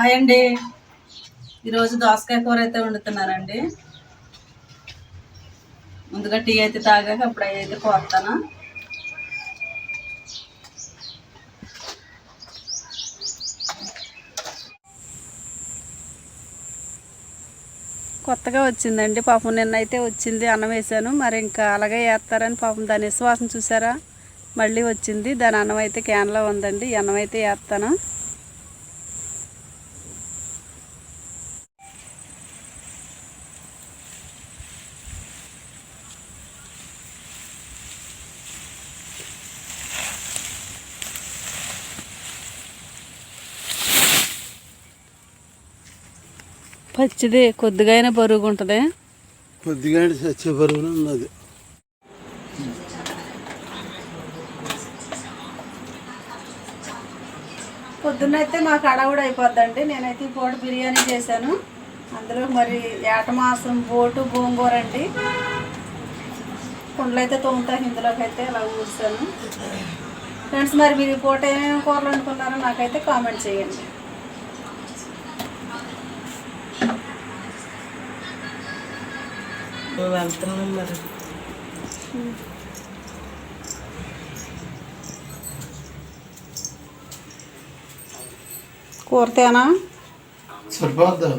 Hi అండి. ఈరోజు దోసకాయ కూర అయితే వండుతున్నానండి. ముందుగా టీ అయితే తాగాక అప్పుడు అయితే కోస్తాను. కొత్తగా వచ్చిందండి పాపం, నిన్నైతే వచ్చింది అన్నం వేసాను, మరి ఇంకా అలాగే వేస్తారని పాపం దాని విశ్వాసం చూసారా, మళ్ళీ వచ్చింది. దాని అన్నం అయితే క్యాన్లో ఉందండి, ఈ అన్నం అయితే వేస్తాను. పచ్చిది కొద్దిగా అయినా బరువుగా ఉంటుంది, కొద్దిగా చచ్చే బరువునే ఉన్నది. పొద్దున్నైతే మాకు అడవుడు అయిపోద్దండి. నేనైతే ఈ పూట బిర్యానీ చేశాను. అందులో మరి ఏట మాసం బోటు గోంగూర అండి. కుండలు అయితే తోముతా, ఇందులోకి అయితే అలా ఊసాను. ఫ్రెండ్స్, మరి మీరు ఈ పూట ఏమేమి కూరలు అనుకున్నారో నాకైతే కామెంట్ చేయండి. వెళ్తున్నాం మరి. కూరతేనా సరిపోద్దా?